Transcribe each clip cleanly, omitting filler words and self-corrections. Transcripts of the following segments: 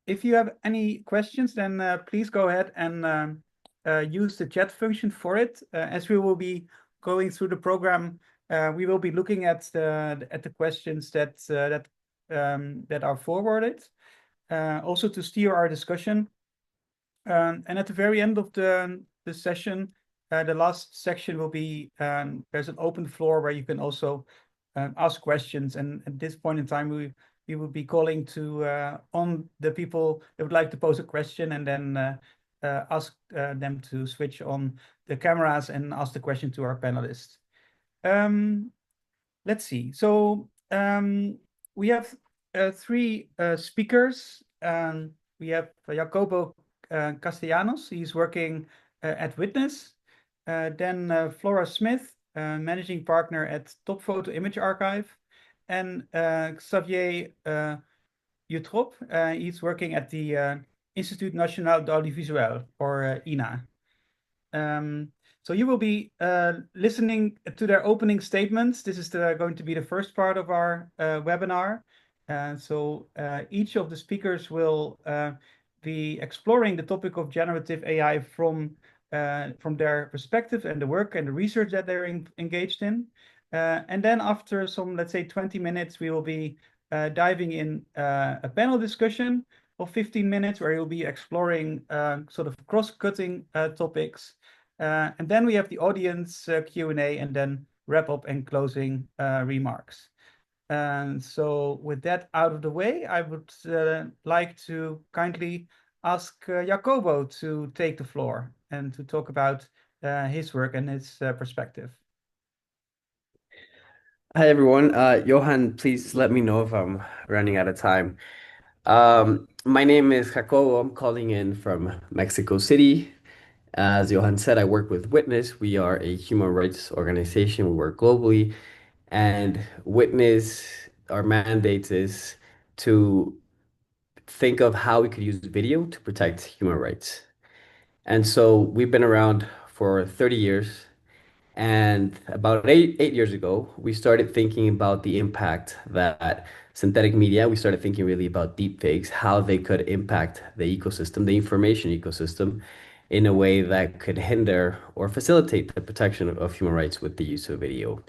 If you have any questions, then please go ahead and use the chat function for it. As we will be going through the program, we will be looking at the questions that are forwarded, also to steer our discussion. And at the very end of the session, the last section will be there's an open floor where you can also ask questions. And at this point in time, we will be calling to on the people that would like to pose a question, and then ask them to switch on the cameras and ask the question to our panelists. Let's see. So we have three speakers. We have Jacobo Castellanos. He's working at Witness. Then Flora Smith, managing partner at Top Photo Image Archive. And Xavier Utrop, he's working at the Institut National d'Audiovisuel, or INA. So you will be listening to their opening statements. This is going to be the first part of our webinar. So each of the speakers will be exploring the topic of generative AI from their perspective and the work and the research that they're engaged in. And then after some, let's say, 20 minutes, we will be diving in a panel discussion of 15 minutes where you'll be exploring sort of cross-cutting topics. And then we have the audience Q&A, and then wrap up and closing remarks. And so with that out of the way, I would like to kindly ask Jacobo to take the floor and to talk about his work and his perspective. Hi everyone. Johan, please let me know if I'm running out of time. My name is Jacobo. I'm calling in from Mexico City. As Johan said, I work with Witness. We are a human rights organization. We work globally. And Witness, our mandate is to think of how we could use video to protect human rights. And so we've been around for 30 years. And about eight years ago, we started thinking about the impact that synthetic media, we started thinking really about deepfakes, how they could impact the ecosystem, the information ecosystem, in a way that could hinder or facilitate the protection of human rights with the use of video.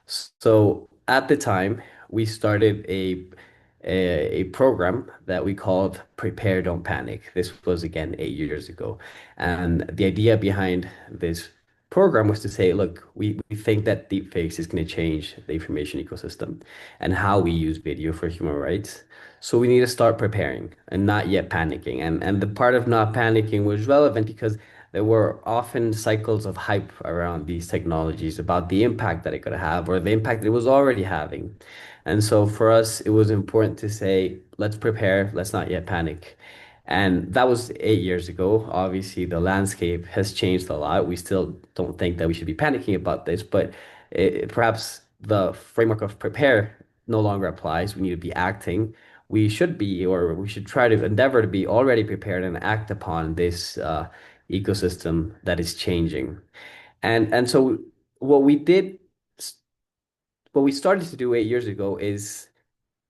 So at the time, we started a program that we called Prepare, Don't Panic. This was again 8 years ago. And the idea behind this program was to say, look, we think that deepfakes is going to change the information ecosystem and how we use video for human rights. So we need to start preparing and not yet panicking. And the part of not panicking was relevant because there were often cycles of hype around these technologies about the impact that it could have or the impact it was already having. And so for us, it was important to say, let's prepare, let's not yet panic. And that was 8 years ago. Obviously, the landscape has changed a lot. We still don't think that we should be panicking about this, but perhaps the framework of prepare no longer applies. We need to be acting. We should be, or we should try to endeavor to be already prepared and act upon this ecosystem that is changing. And so what we did, what we started to do 8 years ago is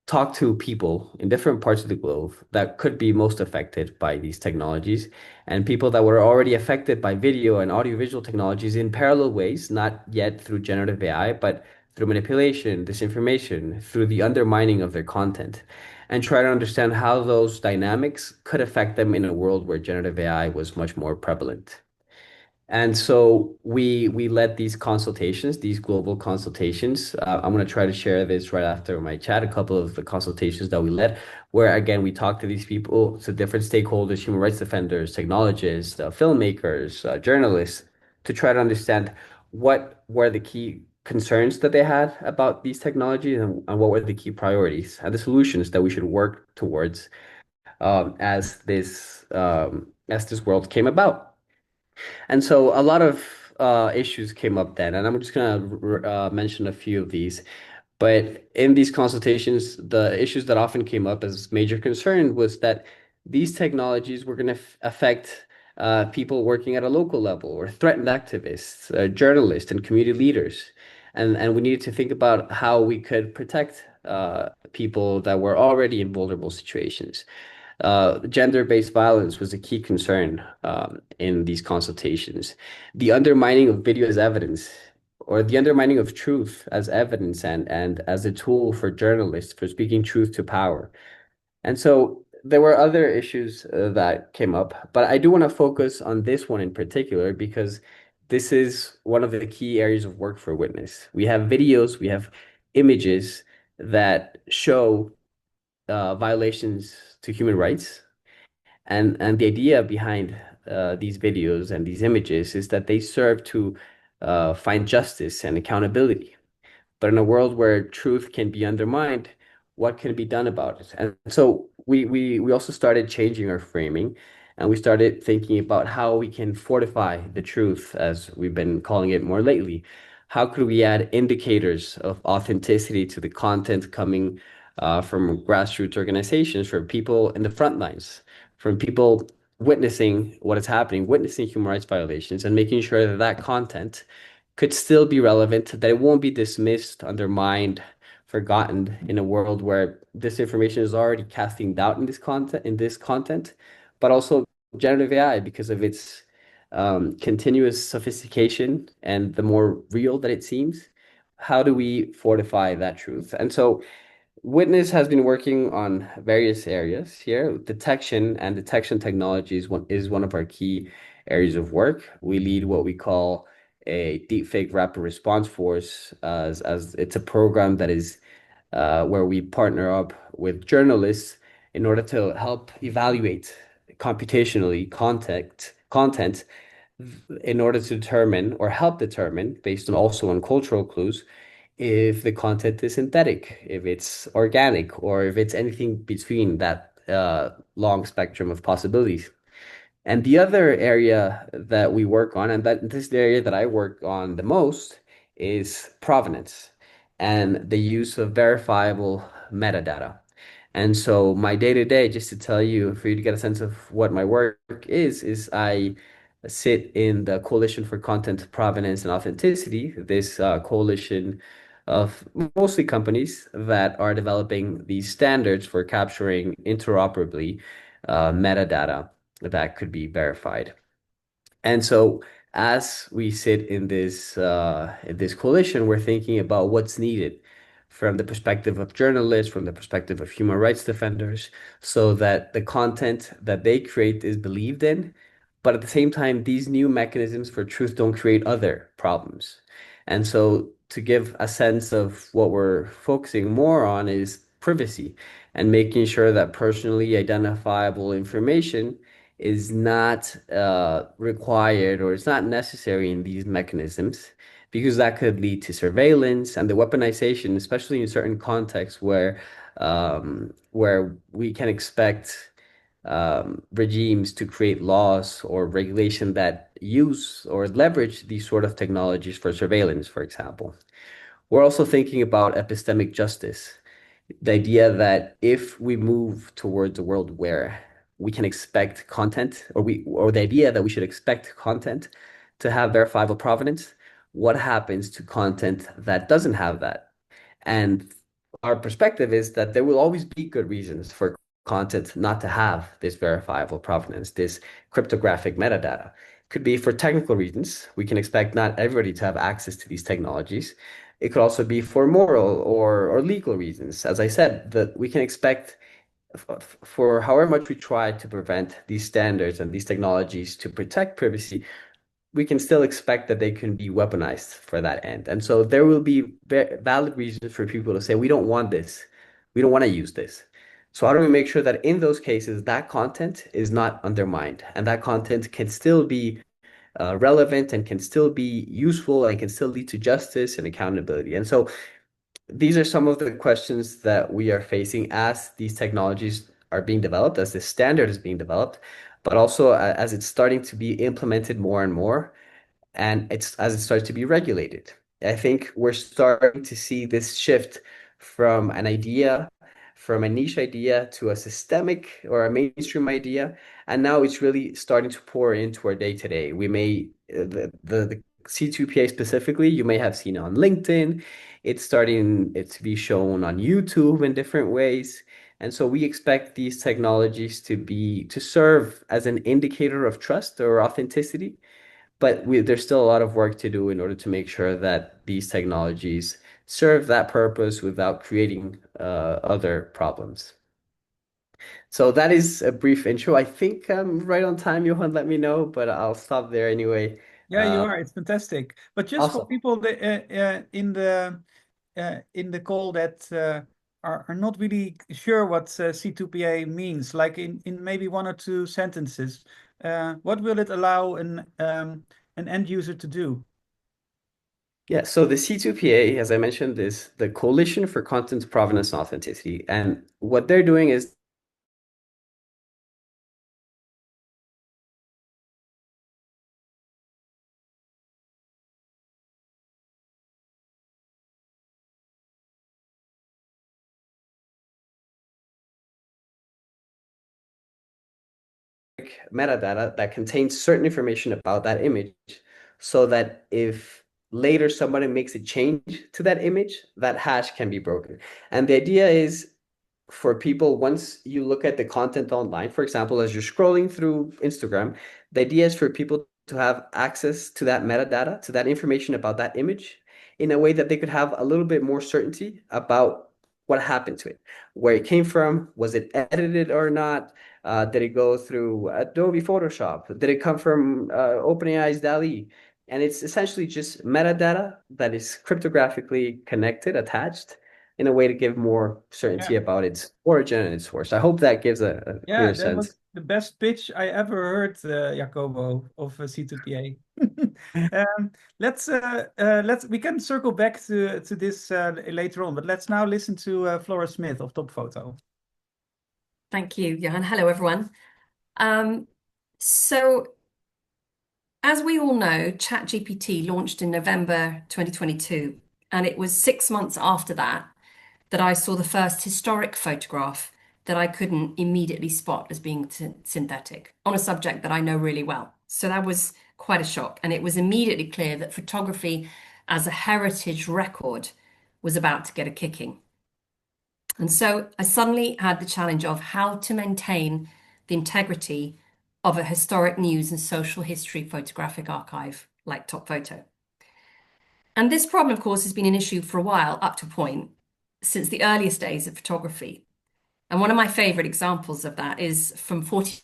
talk to people in different parts of the globe that could be most affected by these technologies and people that were already affected by video and audiovisual technologies in parallel ways, not yet through generative AI, but through manipulation, disinformation, through the undermining of their content, and try to understand how those dynamics could affect them in a world where generative AI was much more prevalent. And so we led these consultations, these global consultations. I'm going to try to share this right after my chat, a couple of the consultations that we led, where again we talked to these people, to different stakeholders, human rights defenders, technologists, filmmakers, journalists, to try to understand what were the key concerns that they had about these technologies and what were the key priorities and the solutions that we should work towards as this world came about. And so a lot of issues came up then, and I'm just going to mention a few of these. But in these consultations, the issues that often came up as major concern was that these technologies were going to affect people working at a local level or threatened activists, journalists, and community leaders. And we needed to think about how we could protect people that were already in vulnerable situations. Gender-based violence was a key concern in these consultations. The undermining of video as evidence, or the undermining of truth as evidence and as a tool for journalists for speaking truth to power. And so there were other issues that came up, but I do want to focus on this one in particular because this is one of the key areas of work for Witness. We have videos, we have images that show violations to human rights, and the idea behind these videos and these images is that they serve to find justice and accountability. But in a world where truth can be undermined, what can be done about it? And so we also started changing our framing, and we started thinking about how we can fortify the truth, as we've been calling it more lately. How could we add indicators of authenticity to the content coming from grassroots organizations, from people in the front lines, from people witnessing what is happening, witnessing human rights violations, and making sure that that content could still be relevant, that it won't be dismissed, undermined, forgotten in a world where disinformation is already casting doubt in this content, but also generative AI because of its continuous sophistication and the more real that it seems. How do we fortify that truth? And so Witness has been working on various areas here. Detection technology is one of our key areas of work. We lead what we call a deepfake rapid response force, as it's a program that is where we partner up with journalists in order to help evaluate computationally content in order to determine or help determine, based on also on cultural clues, if the content is synthetic, if it's organic, or if it's anything between that long spectrum of possibilities. And the other area that we work on, and that this is the area that I work on the most, is provenance and the use of verifiable metadata. And so my day to day, just to tell you, for you to get a sense of what my work is I sit in the Coalition for Content Provenance and Authenticity, this coalition of mostly companies that are developing these standards for capturing interoperably metadata that could be verified. And so as we sit in this coalition, we're thinking about what's needed from the perspective of journalists, from the perspective of human rights defenders, so that the content that they create is believed in. But at the same time, these new mechanisms for truth don't create other problems. And so to give a sense of what we're focusing more on is privacy and making sure that personally identifiable information is not required or it's not necessary in these mechanisms because that could lead to surveillance and the weaponization, especially in certain contexts where we can expect regimes to create laws or regulation that use or leverage these sort of technologies for surveillance, for example. We're also thinking about epistemic justice, the idea that if we move towards a world where we can expect content, or the idea that we should expect content to have verifiable provenance, what happens to content that doesn't have that? And our perspective is that there will always be good reasons for content not to have this verifiable provenance, this cryptographic metadata. Could be for technical reasons. We can expect not everybody to have access to these technologies. It could also be for moral or legal reasons. As I said, that we can expect for however much we try to prevent these standards and these technologies to protect privacy, we can still expect that they can be weaponized for that end. And so there will be valid reasons for people to say, we don't want this. We don't want to use this. So how do we make sure that in those cases, that content is not undermined and that content can still be relevant and can still be useful and can still lead to justice and accountability? And so these are some of the questions that we are facing as these technologies are being developed, as the standard is being developed, but also as it's starting to be implemented more and more, and it's as it starts to be regulated. I think we're starting to see this shift from an idea, from a niche idea to a systemic or a mainstream idea, and now it's really starting to pour into our day to day. We may the C2PA specifically, you may have seen on LinkedIn. It's starting it to be shown on YouTube in different ways. And so we expect these technologies to serve as an indicator of trust or authenticity, but there's still a lot of work to do in order to make sure that these technologies serve that purpose without creating other problems. So that is a brief intro. I think I'm right on time, Johan. Let me know, but I'll stop there anyway. Yeah, you are. It's fantastic. But just for Awesome. people that, in the call that are not really sure what C2PA means, like in maybe one or two sentences, what will it allow an end user to do? Yeah, so the C2PA, as I mentioned, is the Coalition for Content Provenance and Authenticity. And what they're doing is metadata that contains certain information about that image so that if later somebody makes a change to that image, that hash can be broken. And the idea is for people, once you look at the content online, for example, as you're scrolling through Instagram, the idea is for people to have access to that metadata, to that information about that image, in a way that they could have a little bit more certainty about what happened to it, where it came from, was it edited or not? Did it go through Adobe Photoshop? Did it come from OpenAI's DALL-E? And it's essentially just metadata that is cryptographically connected, attached, in a way to give more Yeah. certainty about its origin and its source. I hope that gives a Yeah, clear that was sense. the best pitch I ever heard, Jacobo, of C2PA. Let's we can circle back to this later on, but let's now listen to Flora Smith of Top Photo. Thank you, Johan. Hello, everyone. Um, so, as we all know, ChatGPT launched in November 2022, and it was 6 months after that that I saw the first historic photograph that I couldn't immediately spot as being synthetic on a subject that I know really well. So that was quite a shock, and it was immediately clear that photography as a heritage record was about to get a kicking. And so I suddenly had the challenge of how to maintain the integrity of a historic news and social history photographic archive like Top Photo. And this problem, of course, has been an issue for a while, up to a point, since the earliest days of photography. And one of my favorite examples of that is from 40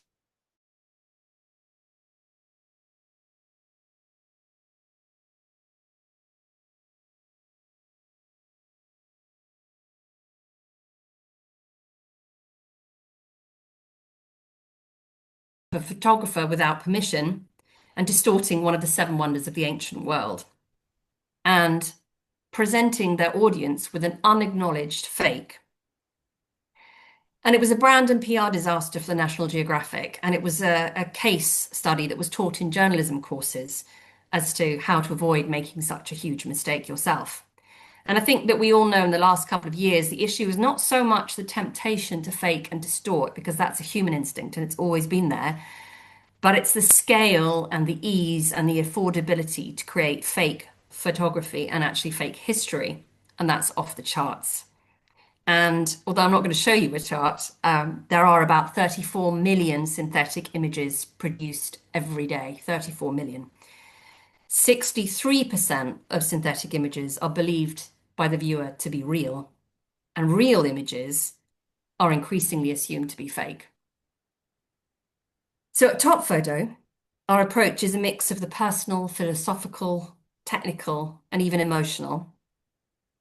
a photographer without permission and distorting one of the seven wonders of the ancient world and presenting their audience with an unacknowledged fake. And it was a brand and PR disaster for the National Geographic. And it was a case study that was taught in journalism courses as to how to avoid making such a huge mistake yourself. And I think that we all know in the last couple of years, the issue is not so much the temptation to fake and distort, because that's a human instinct and it's always been there, but it's the scale and the ease and the affordability to create fake photography and actually fake history. And that's off the charts. And although I'm not going to show you a chart, there are about 34 million synthetic images produced every day, 34 million. 63% of synthetic images are believed by the viewer to be real, and real images are increasingly assumed to be fake. So at Top Photo, our approach is a mix of the personal, philosophical, technical, and even emotional.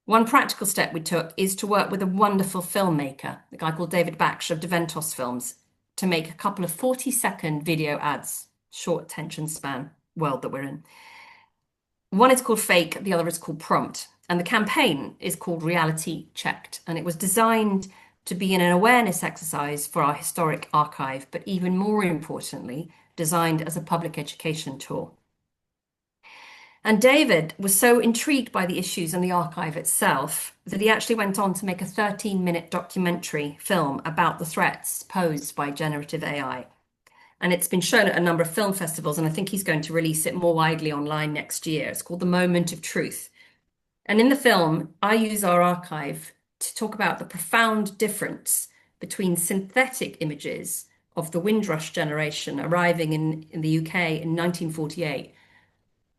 One practical step we took is to work with a wonderful filmmaker, a guy called David Baksh of Deventos Films, to make a couple of 40-second video ads, short attention span world that we're in. One is called Fake, the other is called Prompt, and the campaign is called Reality Checked, and it was designed to be an awareness exercise for our historic archive, but even more importantly, designed as a public education tool. And David was so intrigued by the issues and the archive itself that he actually went on to make a 13-minute documentary film about the threats posed by generative AI. and it's been shown at a number of film festivals, and I think he's going to release it more widely online next year. It's called The Moment of Truth. And in the film, I use our archive to talk about the profound difference between synthetic images of the Windrush generation arriving in the UK in 1948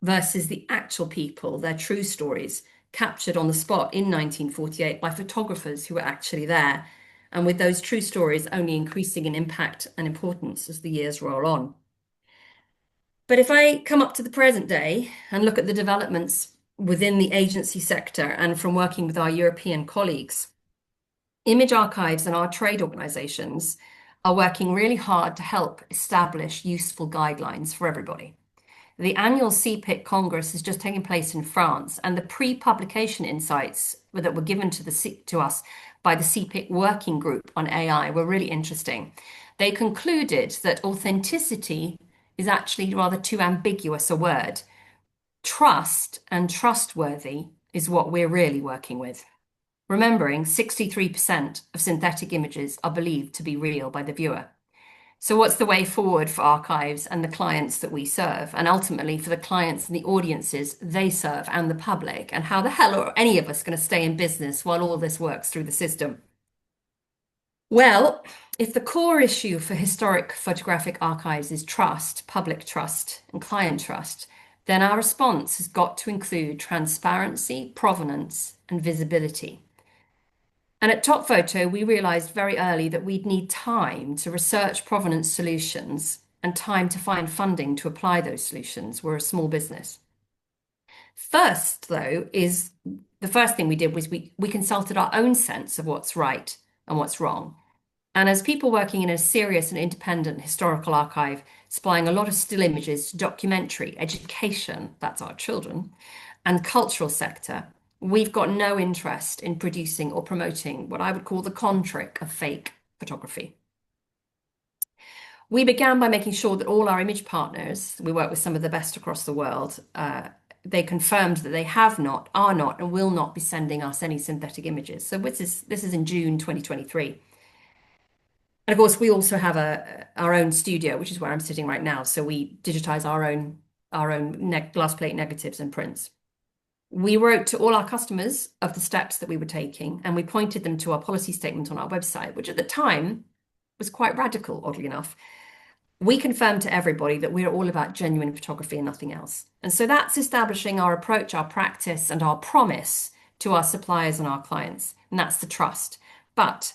versus the actual people, their true stories, captured on the spot in 1948 by photographers who were actually there, and with those true stories only increasing in impact and importance as the years roll on. But if I come up to the present day and look at the developments within the agency sector and from working with our European colleagues, image archives and our trade organizations are working really hard to help establish useful guidelines for everybody. The annual CPIC Congress is just taking place in France, and the pre-publication insights that were given to us by the CPIC Working Group on AI were really interesting. They concluded that authenticity is actually rather too ambiguous a word. Trust and trustworthy is what we're really working with. Remembering 63% of synthetic images are believed to be real by the viewer. So what's the way forward for archives and the clients that we serve, and ultimately for the clients and the audiences they serve and the public? And how the hell are any of us going to stay in business while all this works through the system? Well, if the core issue for historic photographic archives is trust, public trust and client trust, then our response has got to include transparency, provenance and visibility. And at Top Photo, we realized very early that we'd need time to research provenance solutions and time to find funding to apply those solutions. We're a small business. First, though, is the first thing we did was we consulted our own sense of what's right and what's wrong. And as people working in a serious and independent historical archive, supplying a lot of still images to documentary, education, that's our children, and cultural sector, we've got no interest in producing or promoting what I would call the con trick of fake photography. We began by making sure that all our image partners, we work with some of the best across the world, they confirmed that they are not, and will not be sending us any synthetic images. So this is in June 2023. And of course, we also have our own studio, which is where I'm sitting right now. So we digitize our own glass plate negatives and prints. We wrote to all our customers of the steps that we were taking, and we pointed them to our policy statement on our website, which at the time was quite radical, oddly enough. We confirmed to everybody that we're all about genuine photography and nothing else. And so that's establishing our approach, our practice, and our promise to our suppliers and our clients. And that's the trust. But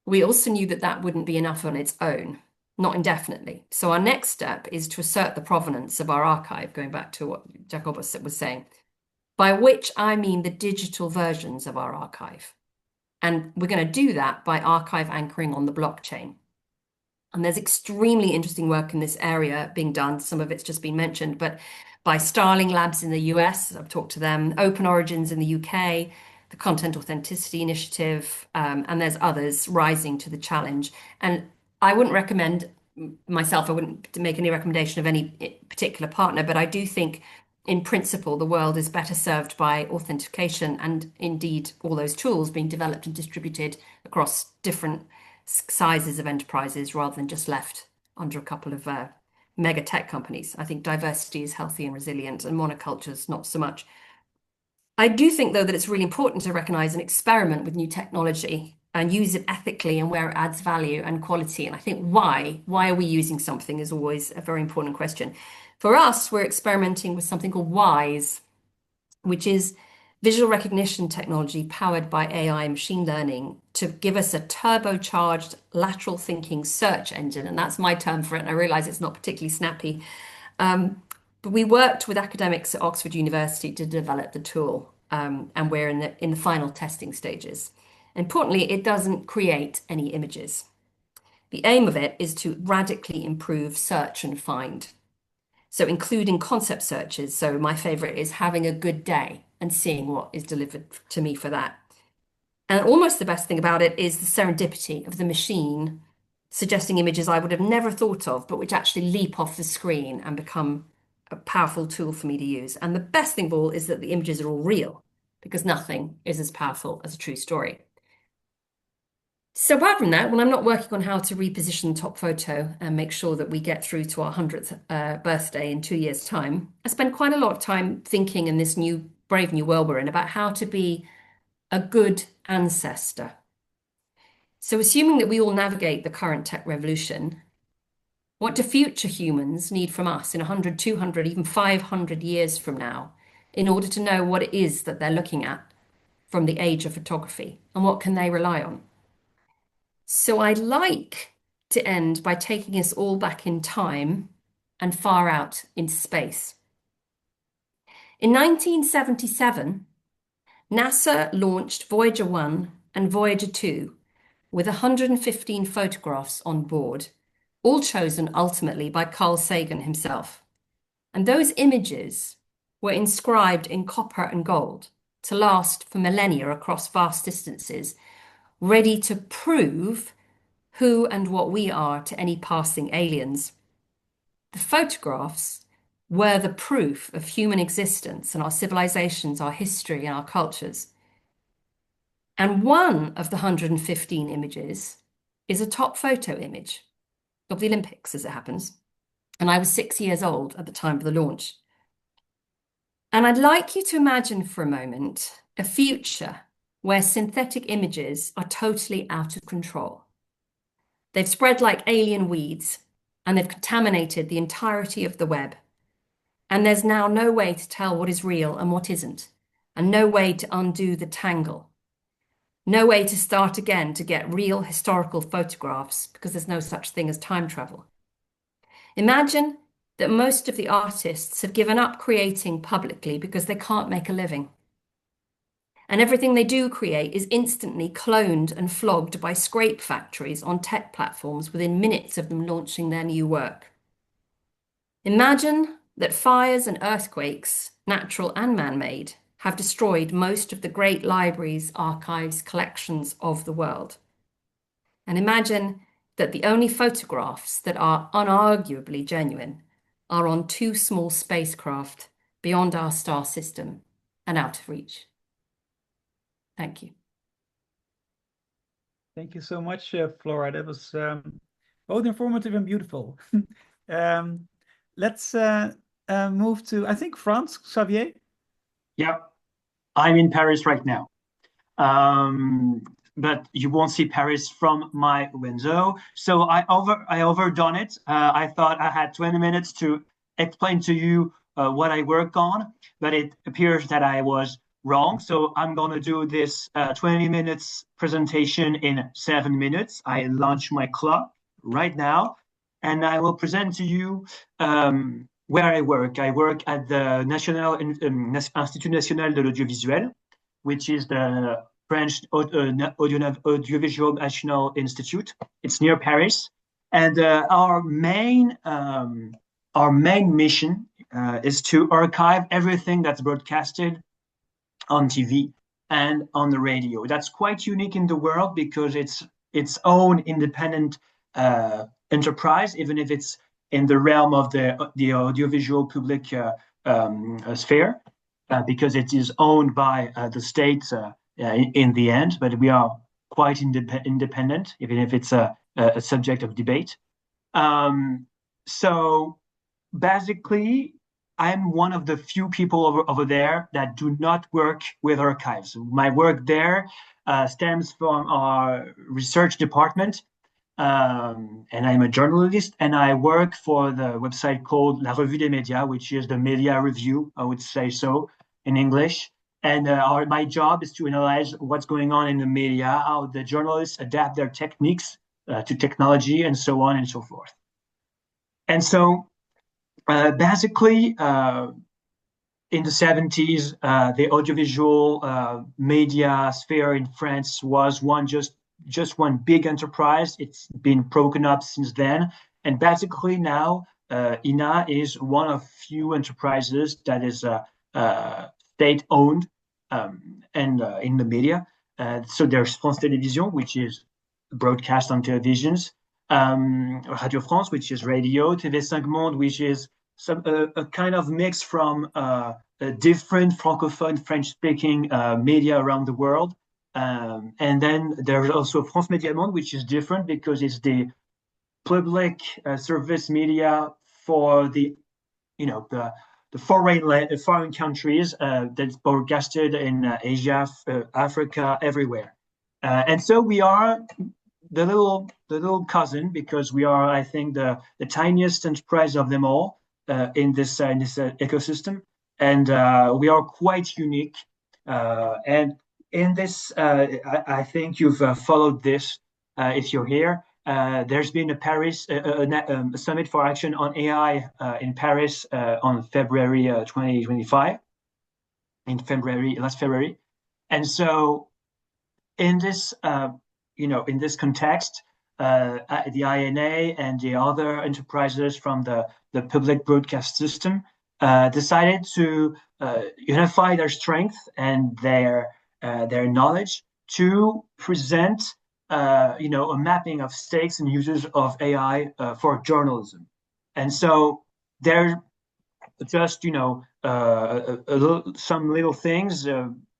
we also knew that that wouldn't be enough on its own, not indefinitely. So our next step is to assert the provenance of our archive, going back to what Jacobus was saying, by which I mean the digital versions of our archive. And we're going to do that by archive anchoring on the blockchain. And there's extremely interesting work in this area being done. Some of it's just been mentioned, but by Starling Labs in the US, I've talked to them, Open Origins in the UK, the Content Authenticity Initiative, and there's others rising to the challenge. And I wouldn't recommend myself, I wouldn't make any recommendation of any particular partner, but I do think in principle, the world is better served by authentication and indeed all those tools being developed and distributed across different sizes of enterprises rather than just left under a couple of mega tech companies. I think diversity is healthy and resilient, and monocultures not so much. I do think, though, that it's really important to recognize and experiment with new technology and use it ethically and where it adds value and quality. And I think why are we using something is always a very important question. For us, we're experimenting with something called WISE, which is visual recognition technology powered by AI and machine learning to give us a turbocharged lateral thinking search engine. And that's my term for it. And I realize it's not particularly snappy. But we worked with academics at Oxford University to develop the tool. And we're in the final testing stages. Importantly, it doesn't create any images. The aim of it is to radically improve search and find. So including concept searches. So my favorite is having a good day and seeing what is delivered to me for that. And almost the best thing about it is the serendipity of the machine suggesting images I would have never thought of, but which actually leap off the screen and become a powerful tool for me to use. And the best thing of all is that the images are all real, because nothing is as powerful as a true story. So apart from that, when I'm not working on how to reposition the top photo and make sure that we get through to our 100th birthday in 2 years' time, I spend quite a lot of time thinking in this new brave new world we're in about how to be a good ancestor. So assuming that we all navigate the current tech revolution, what do future humans need from us in 100, 200, even 500 years from now in order to know what it is that they're looking at from the age of photography and what can they rely on? So I'd like to end by taking us all back in time and far out into space. In 1977, NASA launched Voyager 1 and Voyager 2 with 115 photographs on board, all chosen ultimately by Carl Sagan himself. And those images were inscribed in copper and gold to last for millennia across vast distances, ready to prove who and what we are to any passing aliens. The photographs were the proof of human existence and our civilizations, our history, and our cultures. And one of the 115 images is a top photo image of the Olympics, as it happens. And I was 6 years old at the time of the launch. And I'd like you to imagine for a moment a future where synthetic images are totally out of control. They've spread like alien weeds, and they've contaminated the entirety of the web. And there's now no way to tell what is real and what isn't, and no way to undo the tangle. No way to start again to get real historical photographs because there's no such thing as time travel. Imagine that most of the artists have given up creating publicly because they can't make a living. And everything they do create is instantly cloned and flogged by scrape factories on tech platforms within minutes of them launching their new work. Imagine that fires and earthquakes, natural and man-made, have destroyed most of the great libraries, archives, collections of the world. And imagine that the only photographs that are unarguably genuine are on 2 small spacecraft beyond our star system and out of reach. Thank you. Thank you so much, Flora. That was both informative and beautiful. Let's move to, I think, France, Xavier. Yeah, I'm in Paris right now. But you won't see Paris from my window. So I overdone it. I thought I had 20 minutes to explain to you what I work on, but it appears that I was wrong. So I'm going to do this 20 minutes presentation in 7 minutes. I launch my clock right now, and I will present to you where I work. I work at the Institut National de l'Audiovisuel, which is the French Audiovisual National Institute. It's near Paris, and our main mission is to archive everything that's broadcasted on TV and on the radio. That's quite unique in the world because it's its own independent enterprise, even if it's in the realm of the audiovisual public sphere, because it is owned by the state in the end, but we are quite independent, even if it's a subject of debate. So basically, I'm one of the few people over there that do not work with archives. My work there stems from our research department, and I'm a journalist, and I work for the website called La Revue des Médias, which is the media review, I would say so in English. And my job is to analyze what's going on in the media, how the journalists adapt their techniques to technology, and so on and so forth. And so basically, in the 70s, the audiovisual media sphere in France was just one big enterprise. It's been broken up since then. And basically now, INA is one of few enterprises that is state-owned and in the media. So there's France Télévisions, which is broadcast on televisions, Radio France, which is radio, TV5 Monde, which is a kind of mix from different Francophone, French-speaking media around the world. And then there's also France Média Monde, which is different because it's the public service media for the foreign countries that's broadcasted in Asia, Africa, everywhere. And so we are the little cousin because we are, I think, the tiniest enterprise of them all in this ecosystem, and we are quite unique. And in this, I think you've followed this if you're here. There's been a Paris a summit for action on AI in Paris on February 2025, last February, and so in this in this context, the INA and the other enterprises from the public broadcast system decided to unify their strength and their knowledge to present a mapping of stakes and uses of AI for journalism. And so there just some little things.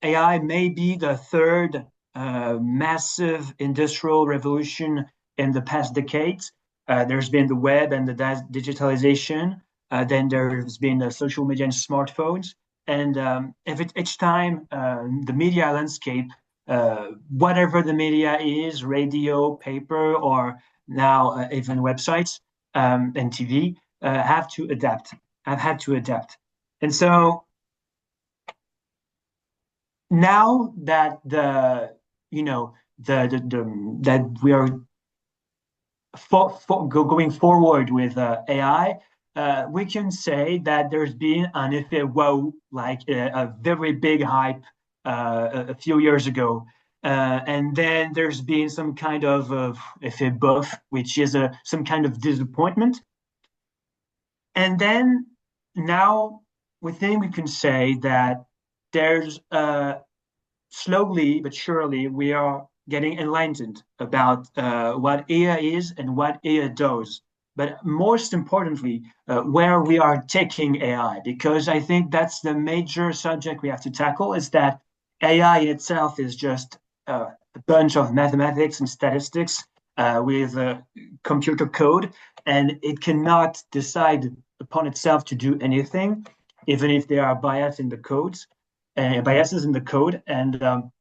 AI may be the third massive industrial revolution in the past decades. There's been the web and the digitalization. Then there's been the social media and smartphones. And each time the media landscape, whatever the media is, radio, paper, or now even websites and TV, have to adapt. I've had to adapt. And so now that that we are going forward with AI, we can say that there's been an effect wow, like a very big hype a few years ago. And then there's been some kind of effect buff, which is some kind of disappointment. And then now we think we can say that there's slowly but surely we are getting enlightened about what AI is and what AI does. But most importantly, where we are taking AI, because I think that's the major subject we have to tackle, is that AI itself is just a bunch of mathematics and statistics with computer code, and it cannot decide upon itself to do anything, even if there are biases in the code, and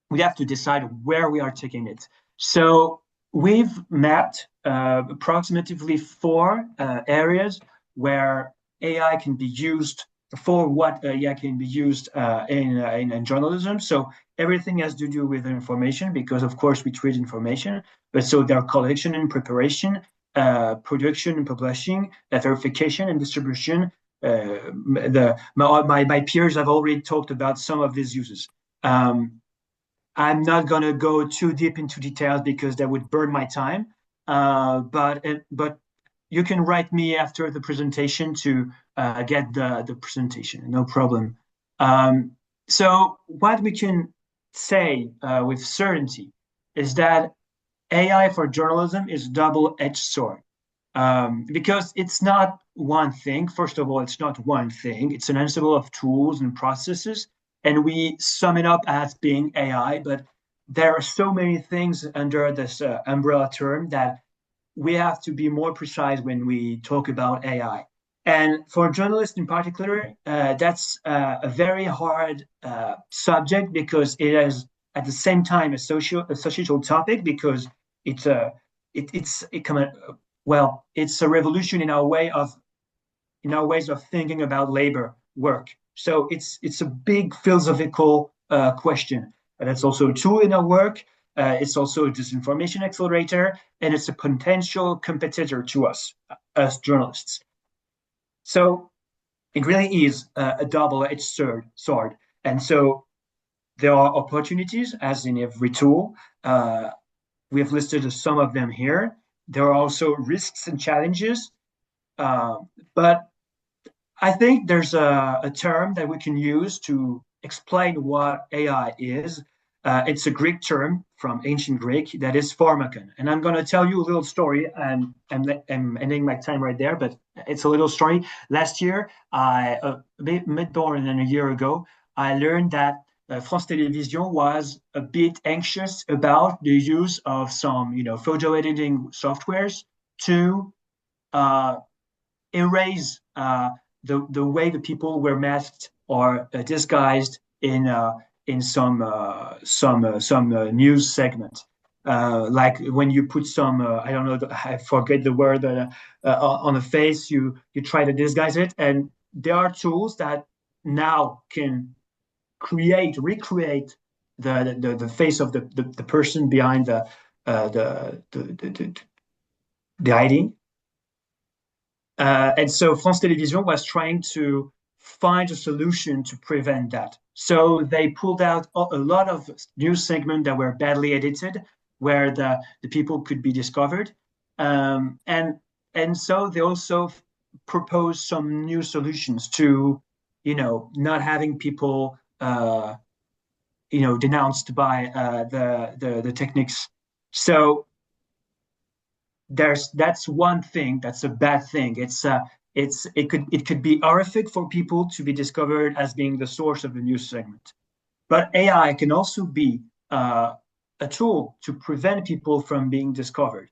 we have to decide where we are taking it. So we've mapped approximately four areas where AI can be used for what AI can be used in journalism. So everything has to do with information, because of course we treat information, but so their collection and preparation, production and publishing, verification and distribution. My peers have already talked about some of these uses. I'm not going to go too deep into details because that would burn my time. But you can write me after the presentation to get the presentation, no problem. So what we can say with certainty is that AI for journalism is a double-edged sword. Because it's not one thing. First of all, it's not one thing. It's an ensemble of tools and processes, and we sum it up as being AI. But there are so many things under this umbrella term that we have to be more precise when we talk about AI. And for journalists in particular, that's a very hard subject, because it is at the same time a societal topic, because it's a revolution in our ways of thinking about labor work. So it's a big philosophical question, and it's also a tool in our work. It's also a disinformation accelerator, and it's a potential competitor to us as journalists. So it really is a double-edged sword. And so there are opportunities, as in every tool. We have listed some of them here. There are also risks and challenges. But I think there's a term that we can use to explain what AI is. It's a Greek term from ancient Greek that is pharmakon. And I'm going to tell you a little story, and I'm ending my time right there, but it's a little story. Last year, a bit more than a year ago, I learned that France Télévisions was a bit anxious about the use of some, photo editing softwares to erase the way the people were masked or disguised in some news segment. Like when you put some, I don't know, I forget the word, on the face, you try to disguise it, and there are tools that now can recreate the face of the person behind the hiding. And so France Télévisions was trying to find a solution to prevent that. So they pulled out a lot of news segments that were badly edited, where the people could be discovered. And so they also proposed some new solutions to, not having people, denounced by the techniques. So that's one thing that's a bad thing. It could be horrific for people to be discovered as being the source of the news segment. But AI can also be a tool to prevent people from being discovered.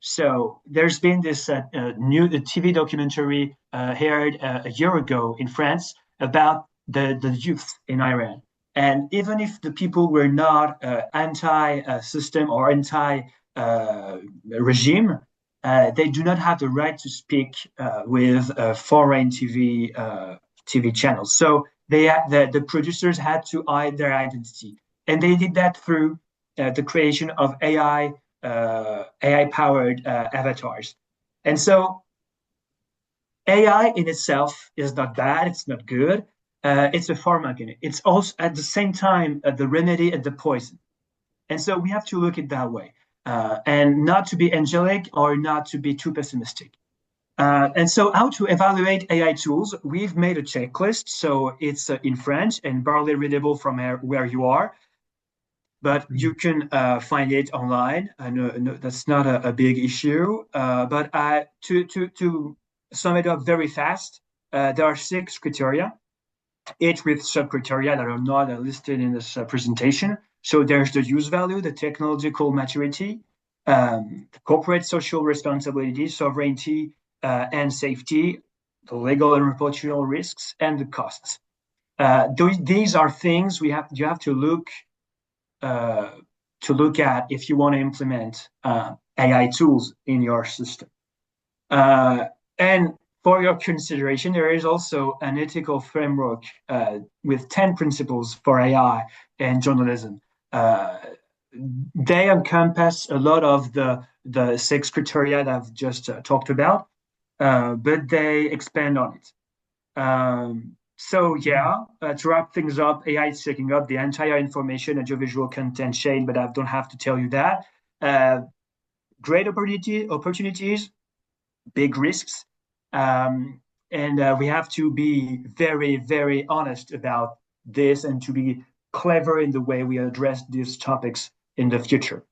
So there's been this new TV documentary aired a year ago in France about the youth in Iran. And even if the people were not anti-system or anti-regime, they do not have the right to speak with foreign TV channels. So the producers had to hide their identity, and they did that through the creation of AI-powered avatars. And so AI in itself is not bad, it's not good. It's a pharmacon. It's also at the same time the remedy and the poison. And so we have to look at it that way, and not to be angelic or not to be too pessimistic. And so how to evaluate AI tools, we've made a checklist. So it's in French and barely readable from where you are, but you can find it online. No, that's not a big issue. But to sum it up very fast, there are 6 criteria, each with sub-criteria that are not listed in this presentation. So there's the use value, the technological maturity, the corporate social responsibility, sovereignty, and safety, the legal and reputational risks, and the costs. These are things you have to look at if you want to implement AI tools in your system. And for your consideration, there is also an ethical framework with 10 principles for AI and journalism. They encompass a lot of the 6 criteria that I've just talked about, but they expand on it. So yeah, to wrap things up, AI is taking up the entire information and audiovisual content chain, but I don't have to tell you that. Great opportunities, big risks. And we have to be very, very honest about this and to be clever in the way we address these topics in the future.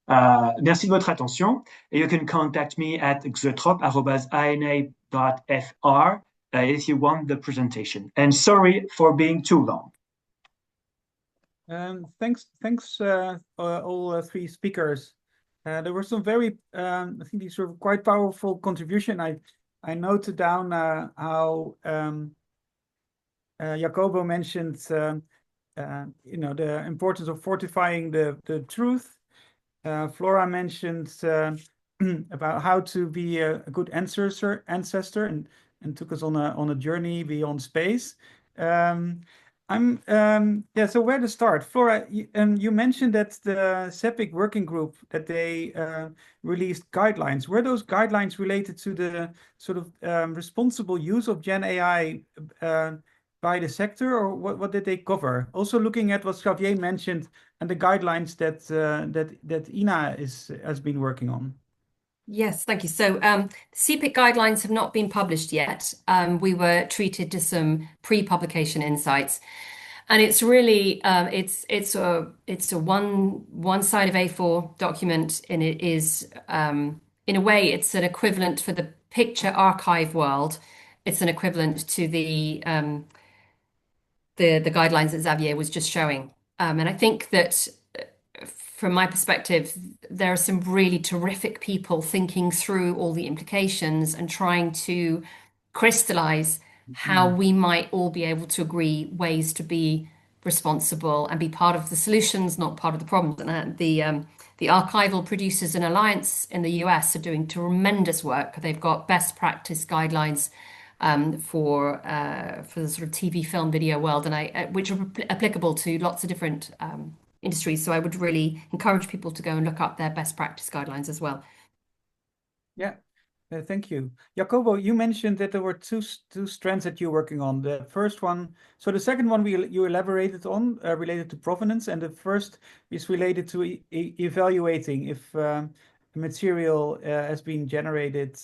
Merci de votre attention. You can contact me at xotrop@ana.fr if you want the presentation. And sorry for being too long. Thanks, all 3 speakers. There were some very, I think these were quite powerful contribution. I noted down how Jacobo mentioned, the importance of fortifying the truth. Flora mentioned about how to be a good ancestor and took us on a journey beyond space. So where to start? Flora, you mentioned that the CEPIC working group that they released guidelines. Were those guidelines related to the sort of responsible use of Gen AI by the sector, or what did they cover? Also looking at what Xavier mentioned and the guidelines that Ina has been working on. Yes, thank you. So CPIC guidelines have not been published yet. We were treated to some pre-publication insights, and it's really it's a one side of A4 document, and it is in a way it's an equivalent for the picture archive world. It's an equivalent to the the guidelines that Xavier was just showing. And I think that from my perspective, there are some really terrific people thinking through all the implications and trying to crystallize how we might all be able to agree ways to be responsible and be part of the solutions, not part of the problems. And the Archival Producers and Alliance in the US are doing tremendous work. They've got best practice guidelines for the sort of TV, film, video world, and which are applicable to lots of different industries. So I would really encourage people to go and look up their best practice guidelines as well. Yeah, thank you. Jacobo, you mentioned that there were two strands that you're working on. The first one, so the second one you elaborated on related to provenance, and the first is related to evaluating if material has been generated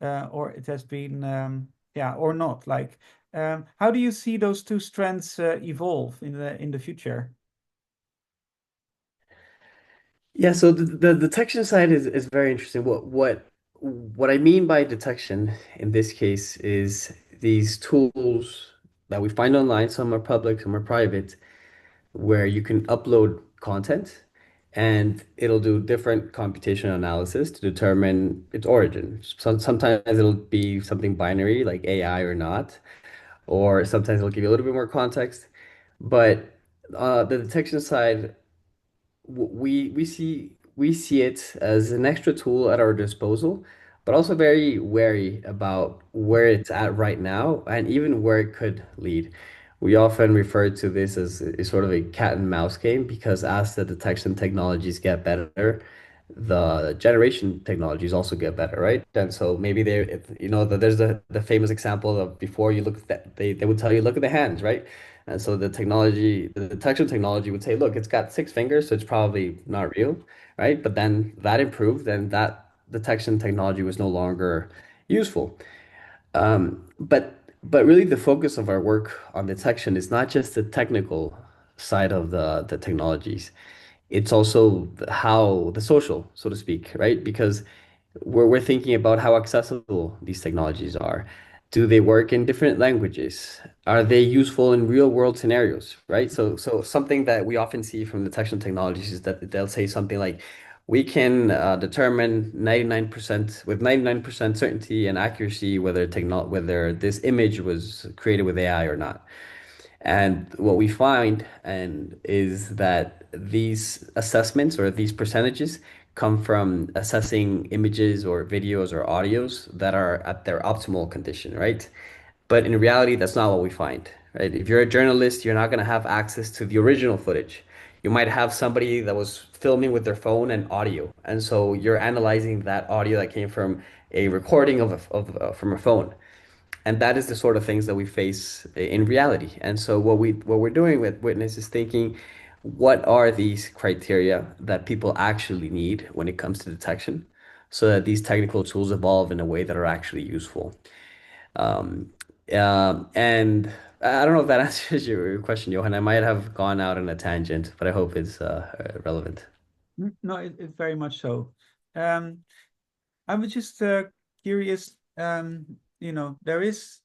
or it has been yeah or not. Like, how do you see those two strands evolve in the future? Yeah, so the detection side is very interesting. What I mean by detection in this case is these tools that we find online, some are public, some are private, where you can upload content and it'll do different computational analysis to determine its origin. Sometimes it'll be something binary like AI or not, or sometimes it'll give you a little bit more context. But the detection side we see it as an extra tool at our disposal, but also very wary about where it's at right now and even where it could lead. We often refer to this as a sort of a cat and mouse game because as the detection technologies get better, the generation technologies also get better, right? And so maybe there's the famous example of before you look at that, they would tell you look at the hands, right? And so the detection technology would say, look, it's got 6 fingers, so it's probably not real, right? But then that improved, and that detection technology was no longer useful. But really, the focus of our work on detection is not just the technical side of the technologies. It's also how the social, so to speak, right? Because we're thinking about how accessible these technologies are. Do they work in different languages? Are they useful in real world scenarios, right? So something that we often see from detection technologies is that they'll say something like, we can determine 99% with 99% certainty and accuracy whether this image was created with AI or not. And what we find is that these assessments or these percentages come from assessing images or videos or audios that are at their optimal condition, right? But in reality, that's not what we find, right? If you're a journalist, you're not going to have access to the original footage. You might have somebody that was filming with their phone and audio, and so you're analyzing that audio that came from a recording from a phone. And that is the sort of things that we face in reality. And so what we're doing with Witness is thinking, what are these criteria that people actually need when it comes to detection, so that these technical tools evolve in a way that are actually useful. Um, and I don't know if that answers your question, Johan. I might have gone out on a tangent, but I hope it's relevant. No, it very much so. I was just curious. There is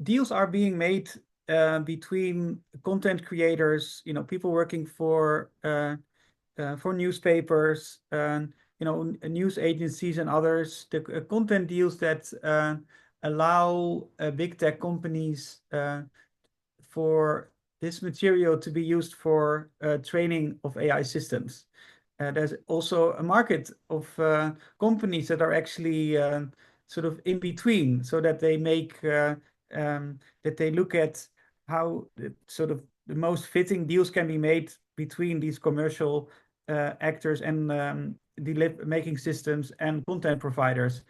deals are being made between content creators, people working for newspapers, and news agencies and others. The content deals that allow big tech companies for this material to be used for training of AI systems. There's also a market of companies that are actually sort of in between, so that they that they look at how sort of the most fitting deals can be made between these commercial actors and making systems and content providers.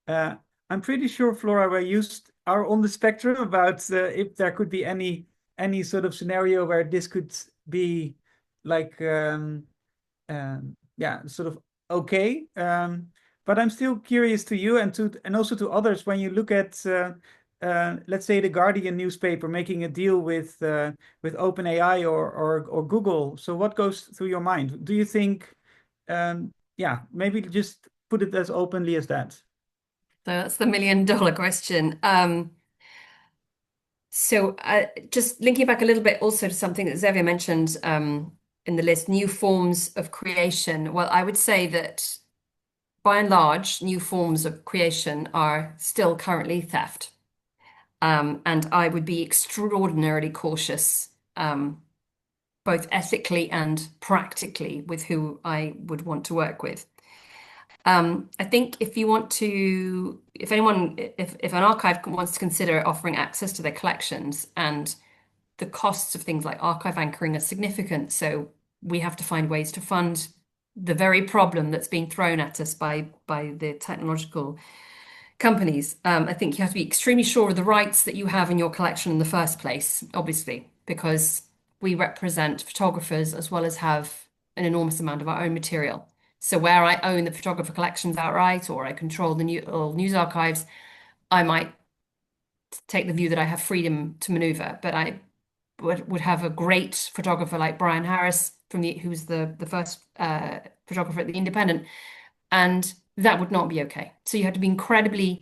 I'm pretty sure, Flora, are on the spectrum about if there could be any sort of scenario where this could be like yeah, sort of okay. But I'm still curious to you and also to others when you look at let's say the Guardian newspaper making a deal with OpenAI or Google. So what goes through your mind? Do you think yeah, maybe just put it as openly as that? So that's the $1 million question. So just linking back a little bit also to something that Xavier mentioned in the list, new forms of creation. Well, I would say that by and large, new forms of creation are still currently theft. And I would be extraordinarily cautious, both ethically and practically, with who I would want to work with. I think if you want to, if an archive wants to consider offering access to their collections, and the costs of things like archive anchoring are significant, so we have to find ways to fund the very problem that's being thrown at us by the technological companies. I think you have to be extremely sure of the rights that you have in your collection in the first place, obviously, because we represent photographers as well as have an enormous amount of our own material. So where I own the photographer collections outright, or I control the news archives, I might take the view that I have freedom to maneuver, but I would have a great photographer like Brian Harris who's the first photographer at the Independent, and that would not be okay. So you have to be incredibly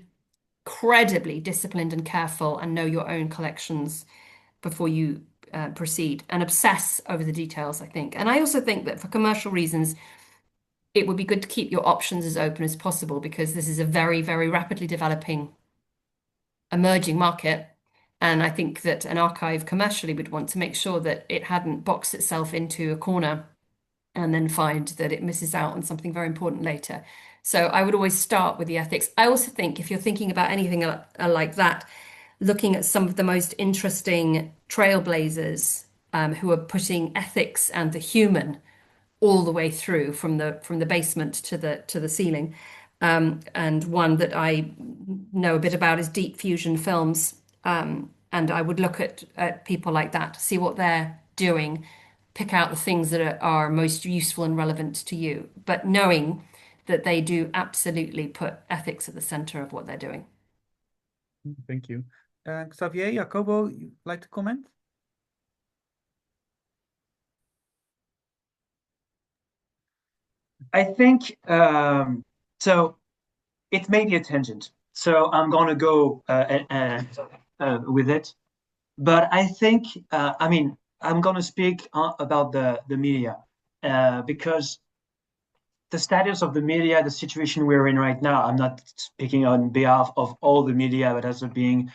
disciplined and careful and know your own collections before you proceed, and obsess over the details, I think. And I also think that for commercial reasons, it would be good to keep your options as open as possible, because this is a very rapidly developing, emerging market. And I think that an archive commercially would want to make sure that it hadn't boxed itself into a corner and then find that it misses out on something very important later. So I would always start with the ethics. I also think if you're thinking about anything like that, looking at some of the most interesting trailblazers who are putting ethics and the human all the way through from the basement to the ceiling. And one that I know a bit about is Deep Fusion Films. And I would look at people like that, see what they're doing, pick out the things that are most useful and relevant to you, but knowing that they do absolutely put ethics at the center of what they're doing. Thank you. Xavier, Jacobo, you'd like to comment? I think so. It may be a tangent, so I'm gonna go with it. But I think, I mean, I'm gonna speak about the media because the status of the media, the situation we're in right now. I'm not speaking on behalf of all the media, but as being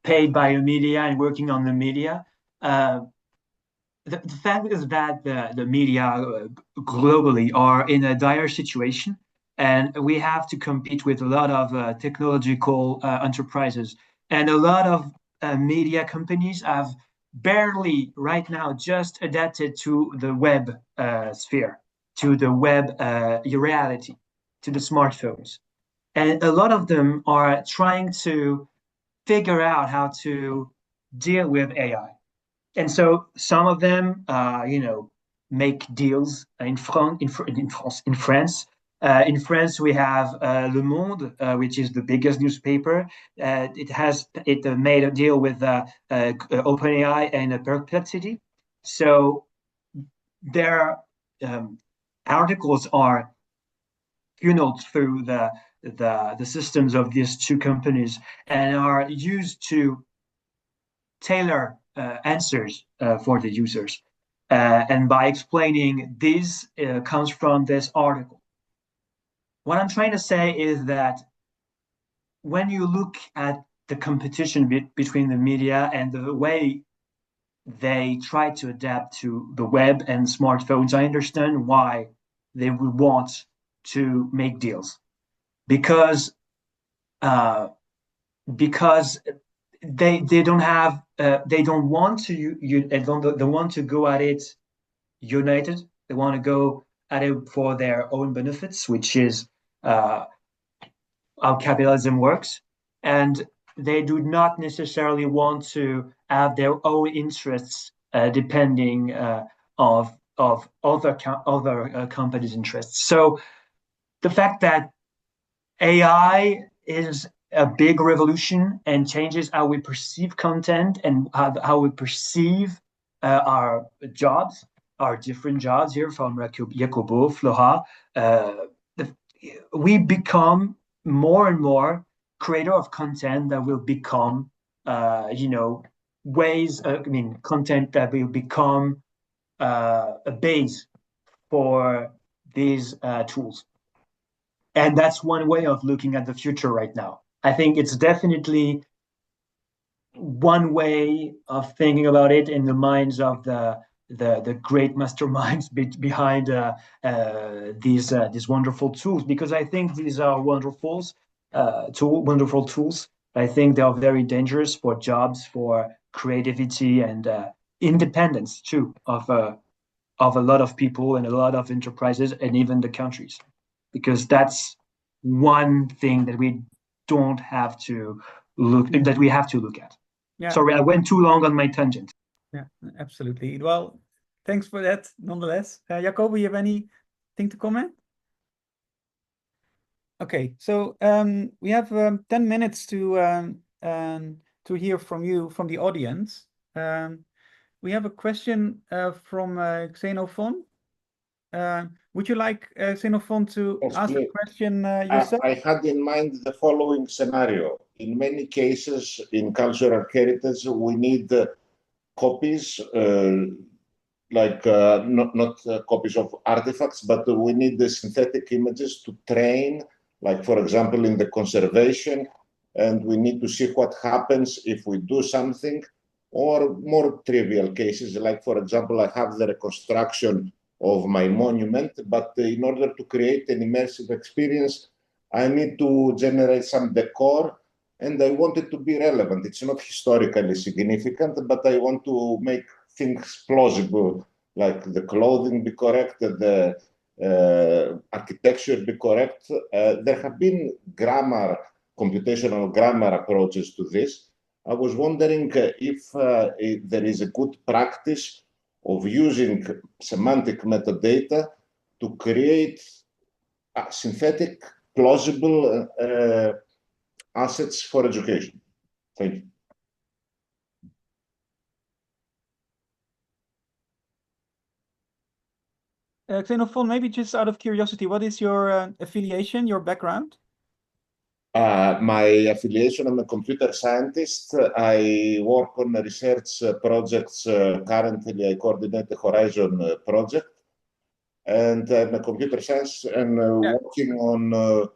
paid by a media and working on the media. The fact is that the media globally are in a dire situation, and we have to compete with a lot of technological enterprises. And a lot of media companies have barely right now just adapted to the web sphere, to the web reality, to the smartphones. And a lot of them are trying to figure out how to deal with AI. And so some of them, make deals in France. In France, we have Le Monde, which is the biggest newspaper. It made a deal with OpenAI and Perplexity. So their articles are funneled through the systems of these two companies and are used to tailor answers for the users. And by explaining this comes from this article. What I'm trying to say is that when you look at the competition between the media and the way they try to adapt to the web and smartphones, I understand why they would want to make deals because they don't have they don't want to they want to go at it united. They want to go at it for their own benefits, which is how capitalism works, and they do not necessarily want to have their own interests depending of other companies' interests. So the fact that AI is a big revolution and changes how we perceive content and how we perceive our jobs, our different jobs here from Jacobo, Flora. We become more and more creator of content that will become ways, content that will become a base for these tools. And that's one way of looking at the future right now. I think it's definitely one way of thinking about it in the minds of the great masterminds behind these wonderful tools, because I think these are wonderful tools. I think they are very dangerous for jobs, for creativity, and independence too of a lot of people and a lot of enterprises and even the countries, because that's one thing that we don't have to that we have to look at. Yeah. Sorry, I went too long on my tangent. Yeah, absolutely. Well, thanks for that nonetheless. Jacobo, you have anything to comment? Okay, so we have 10 minutes to hear from you, from the audience. We have a question from Xenophon. Would you like Xenophon to Yes, ask please. a question yourself? I had in mind the following scenario. In many cases in cultural heritage, we need copies, not copies of artifacts, but we need the synthetic images to train, like for example, in the conservation, and we need to see what happens if we do something, or more trivial cases, like for example, I have the reconstruction of my monument, but in order to create an immersive experience, I need to generate some decor, and I want it to be relevant. It's not historically significant, but I want to make things plausible, like the clothing be correct, the architecture be correct. There have been computational grammar approaches to this. I was wondering if there is a good practice of using semantic metadata to create synthetic, plausible assets for education. Thank you. Xenophon, maybe just out of curiosity, what is your affiliation, your background? My affiliation, I'm a computer scientist. I work on research projects. Currently, I coordinate the Horizon project. And I'm a computer science and working on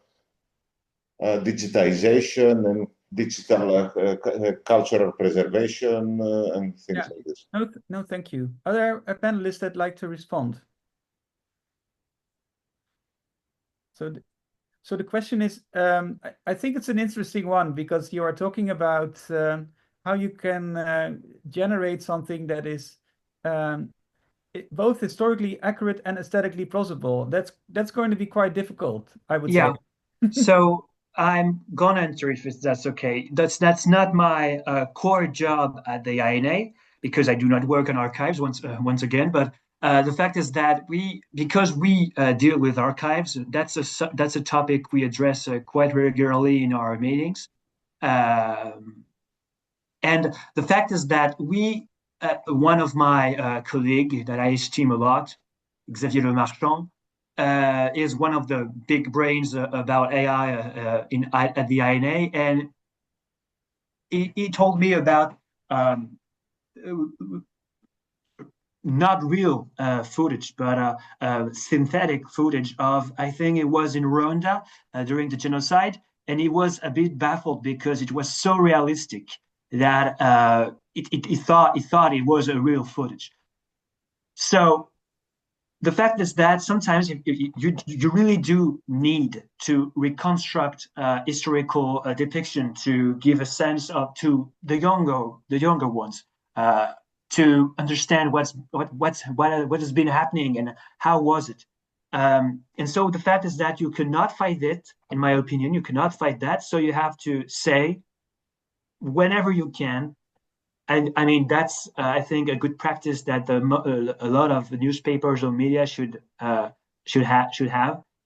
digitization and digital cultural preservation and things like this. No, thank you. Are there panelists that like to respond? So the question is, I think it's an interesting one, because you are talking about how you can generate something that is both historically accurate and aesthetically plausible. That's going to be quite difficult, I would say. So I'm gonna answer if that's okay. That's not my core job at the INA, because I do not work on archives once again. But the fact is that because we deal with archives, that's a topic we address quite regularly in our meetings. And the fact is that one of my colleagues that I esteem a lot, Xavier Le Marchand, is one of the big brains about AI at the INA, and he told me about not real footage, but synthetic footage of, I think it was in Rwanda during the genocide, and he was a bit baffled because it was so realistic that he thought it was a real footage. So the fact is that sometimes you really do need to reconstruct historical depiction to give a sense to the younger ones, to understand what has been happening and how was it. And so the fact is that you cannot fight it, in my opinion, you cannot fight that. So you have to say whenever you can. And I mean, that's I think a good practice that a lot of newspapers or media should have,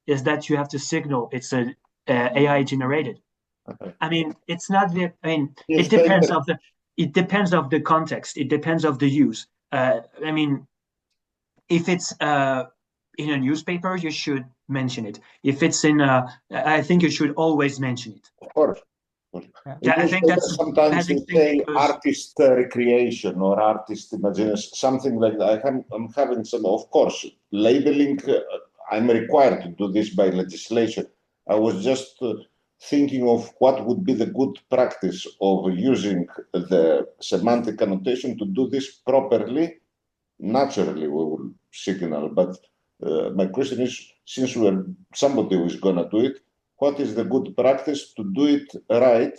is that you have to signal it's a AI generated. Okay. I mean, it's not the. I mean, it depends of the context. It depends of the use. I mean, if it's in a newspaper, you should mention it. If it's in I think you should always mention it. Of course. Yeah, I think that's the sometimes they basic thing say because artist recreation or artist imagination, something like that. I'm having some, of course, labeling. I'm required to do this by legislation. I was just thinking of what would be the good practice of using the semantic annotation to do this properly. Naturally, we will signal. But my question is, since somebody who is going to do it, what is the good practice to do it right?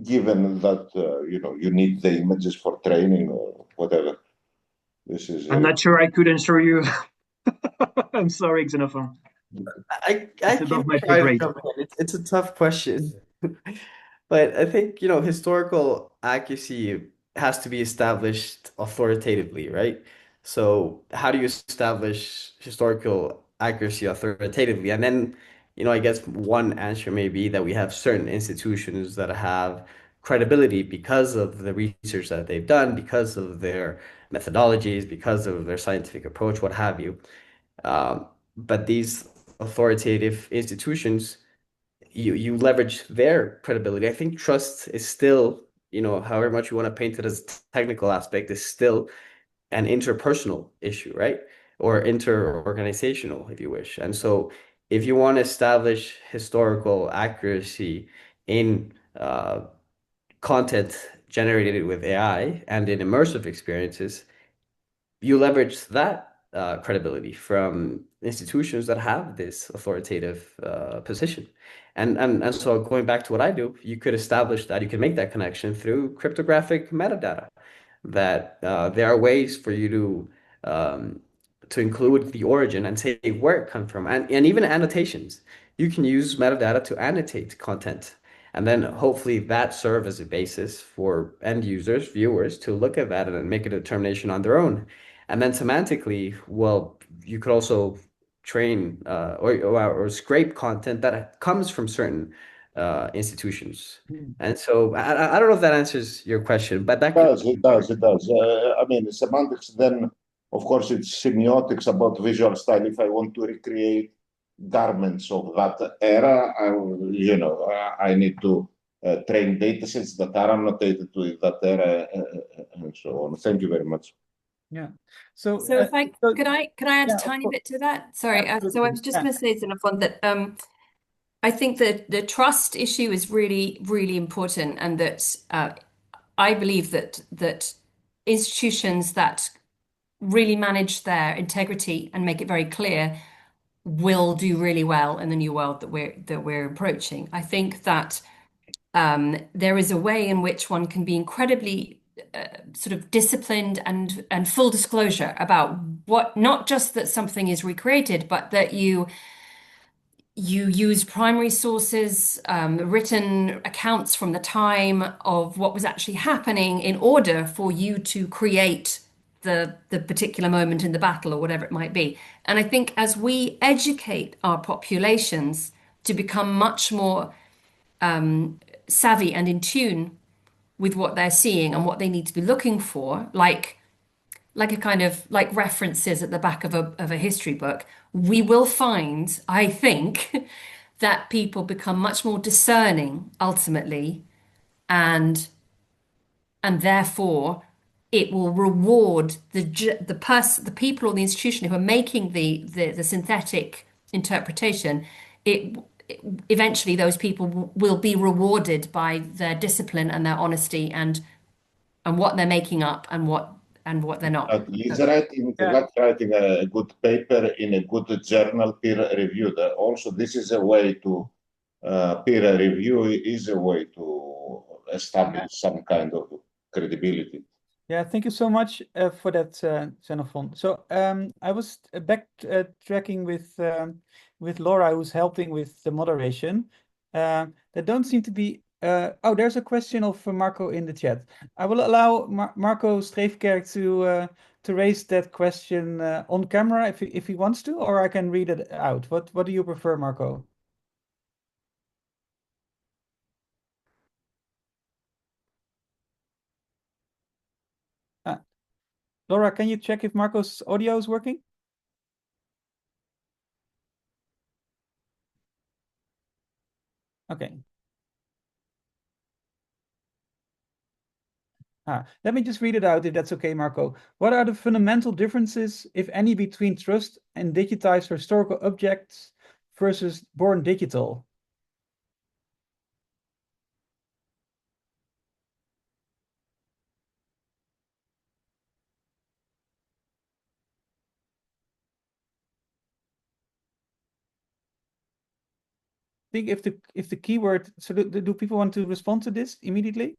Given that you need the images for training or whatever. This is I'm not sure I could answer you. I'm sorry, Xenophon. I It's above can my pay try to grade. come in. It's a tough question. But I think, historical accuracy has to be established authoritatively, right? So how do you establish historical accuracy authoritatively? And then, I guess one answer may be that we have certain institutions that have credibility because of the research that they've done, because of their methodologies, because of their scientific approach, what have you. But these authoritative institutions, you leverage their credibility. I think trust is still, however much you want to paint it as a technical aspect, is still an interpersonal issue, right? Or inter-organizational, if you wish. And so if you want to establish historical accuracy in content generated with AI and in immersive experiences, you leverage that credibility from institutions that have this authoritative position. And so going back to what I do, you could establish that, you can make that connection through cryptographic metadata, that there are ways for you to include the origin and say where it comes from, and even annotations. You can use metadata to annotate content. And then hopefully that serve as a basis for end users, viewers, to look at that and make a determination on their own. And then semantically, well, you could also train or scrape content that comes from certain institutions. And so I don't know if that answers your question, but that could. it does. I mean, semantics. Then, of course, it's semiotics about visual style. If I want to recreate garments of that era, I need to train datasets that are annotated to that era, and so on. Thank you very much. Yeah. So, So if I so could I add yeah, a of tiny course, bit to that? Sorry. So I absolutely. was just Yeah. going to say, Xenophon, that I think that the trust issue is really, really important, and that I believe that institutions that really manage their integrity and make it very clear will do really well in the new world that we're approaching. I think that there is a way in which one can be incredibly sort of disciplined and full disclosure about what, not just that something is recreated, but that you use primary sources, written accounts from the time of what was actually happening in order for you to create the particular moment in the battle or whatever it might be. And I think as we educate our populations to become much more savvy and in tune with what they're seeing and what they need to be looking for, like a kind of like references at the back of a history book, we will find, I think, that people become much more discerning ultimately, and therefore it will reward the people or the institution who are making the synthetic interpretation. It eventually those people will be rewarded by their discipline and their honesty and what they're making up and what they're not. It's writing, Yeah. like writing a good paper in a good journal, peer reviewed. Also, this is a way to peer review is a way to establish some kind of credibility. Yeah, thank you so much for that, Xenophon. So I was back tracking with Laura, who's helping with the moderation. There don't seem to be. Oh, there's a question of Marco in the chat. I will allow Marco Streefkerk to raise that question on camera if he wants to, or I can read it out. What do you prefer, Marco? Laura, can you check if Marco's audio is working? Okay. Let me just read it out if that's okay, Marco. What are the fundamental differences, if any, between trust and digitized historical objects versus born digital? I think if the keyword, so do people want to respond to this immediately?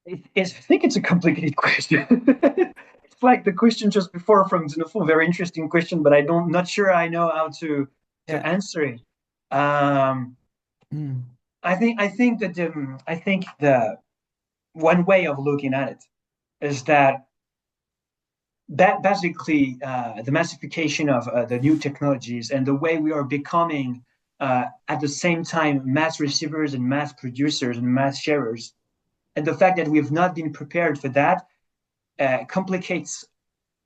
I think it's a complicated question. It's like the question just before from Xenophon, very interesting question, but not sure I know how to answer it. I think the one way of looking at it is that basically the massification of the new technologies and the way we are becoming at the same time mass receivers and mass producers and mass sharers, and the fact that we have not been prepared for that complicates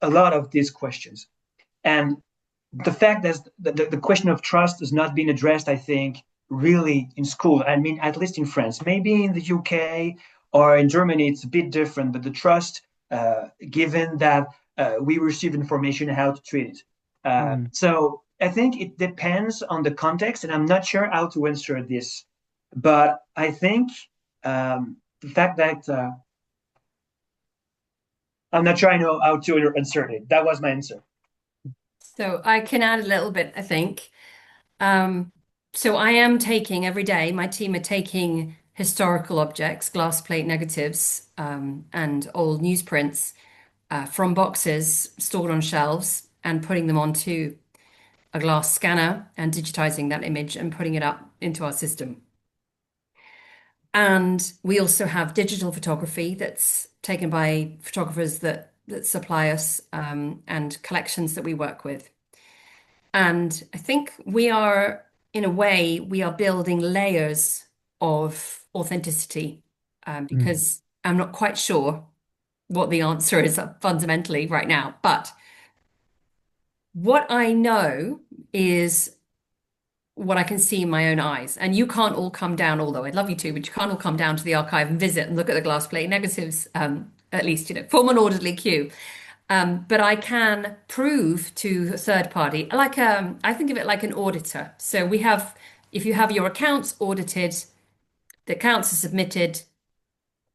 a lot of these questions. And the fact that the question of trust has not been addressed, I think, really in school. I mean, at least in France, maybe in the UK or in Germany, it's a bit different. But the trust, given that we receive information, how to treat it. So I think it depends on the context, and I'm not sure how to answer this. But I think the fact that I'm not sure I know how to answer it. That was my answer. So I can add a little bit, I think. So I am taking every day, my team are taking historical objects, glass plate negatives, and old newsprints from boxes stored on shelves and putting them onto a glass scanner and digitizing that image and putting it up into our system. And we also have digital photography that's taken by photographers that supply us and collections that we work with. And I think we are, in a way, we are building layers of authenticity because I'm not quite sure what the answer is fundamentally right now. But what I know is what I can see in my own eyes. And you can't all come down, although I'd love you to, but you can't all come down to the archive and visit and look at the glass plate negatives, at least, form an orderly queue. But I can prove to a third party, like I think of it like an auditor. So if you have your accounts audited, the accounts are submitted,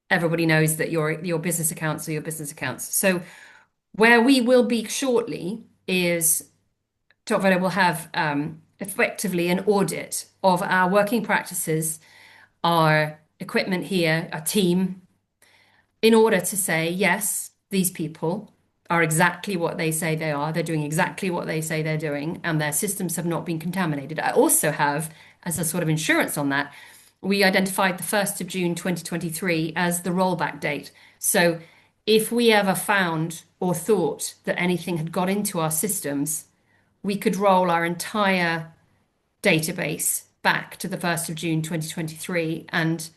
everybody knows that your business accounts are your business accounts. So where we will be shortly is Topvoto will have effectively an audit of our working practices, our equipment here, our team, in order to say, yes, these people are exactly what they say they are. They're doing exactly what they say they're doing, and their systems have not been contaminated. I also have, as a sort of insurance on that, we identified the 1st of June 2023 as the rollback date. So if we ever found or thought that anything had got into our systems, we could roll our entire database back to the 1st of June 2023 and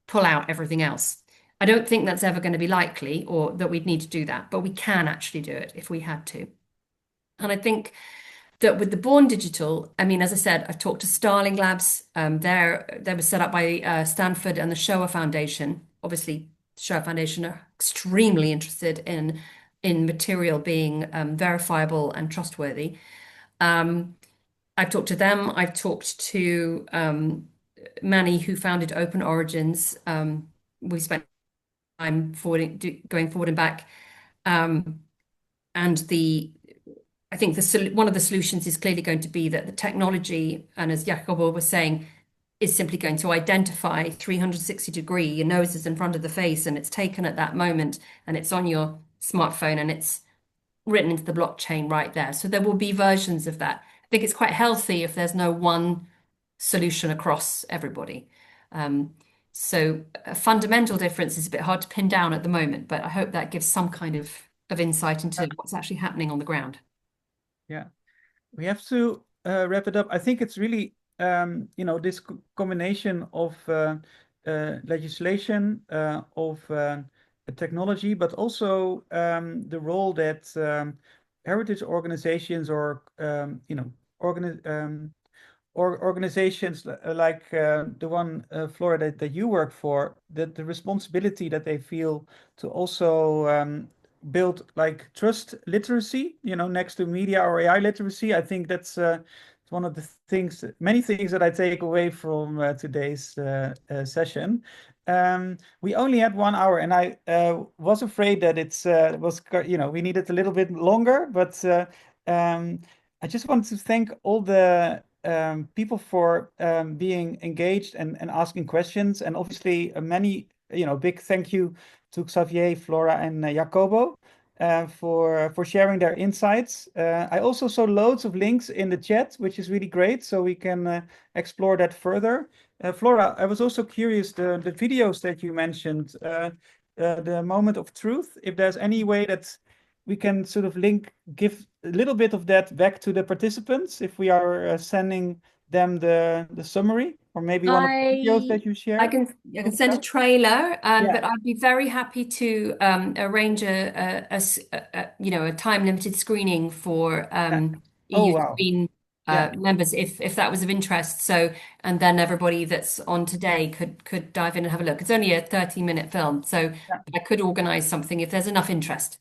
pull out everything else. I don't think that's ever going to be likely or that we'd need to do that, but we can actually do it if we had to. And I think that with the Born Digital, I mean, as I said, I've talked to Starling Labs. They were set up by Stanford and the Shoah Foundation. Obviously, the Shoah Foundation are extremely interested in material being verifiable and trustworthy. I've talked to them. I've talked to Manny, who founded Open Origins. We spent time going forward and back. And I think one of the solutions is clearly going to be that the technology, and as Jacobo was saying, is simply going to identify 360-degree. Your nose is in front of the face and it's taken at that moment and it's on your smartphone and it's written into the blockchain right there. So there will be versions of that. I think it's quite healthy if there's no one solution across everybody. So a fundamental difference is a bit hard to pin down at the moment, but I hope that gives some kind of insight into what's actually happening on the ground. Yeah, we have to wrap it up. I think it's really, this combination of legislation, of technology, but also the role that heritage organizations or organizations like the one, Flora, that you work for, the responsibility that they feel to also build like trust literacy, next to media or AI literacy. I think that's one of the things, many things that I take away from today's session. We only had 1 hour, and I was afraid that we needed a little bit longer, but I just want to thank all the people for being engaged and asking questions, and obviously many, big thank you to Xavier, Flora, and Jacobo for sharing their insights. I also saw loads of links in the chat, which is really great, so we can explore that further. Flora, I was also curious, the videos that you mentioned, the moment of truth, if there's any way that we can sort of give a little bit of that back to the participants if we are sending them the summary, or maybe one of the videos that you share. I can send a trailer, Yeah. but I'd be very happy to arrange a time-limited screening for EUscreen members if that was of interest. So, and then everybody that's on today could dive in and have a look. It's only a 30-minute film, so I could organize something if there's enough interest.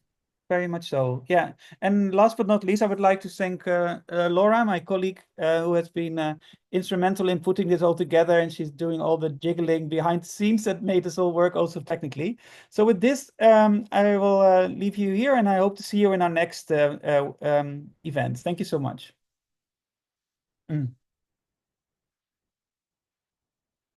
Very much so, yeah. And last but not least, I would like to thank Laura, my colleague, who has been instrumental in putting this all together, and she's doing all the jiggling behind the scenes that made this all work also technically. So with this, I will leave you here, and I hope to see you in our next event. Thank you so much.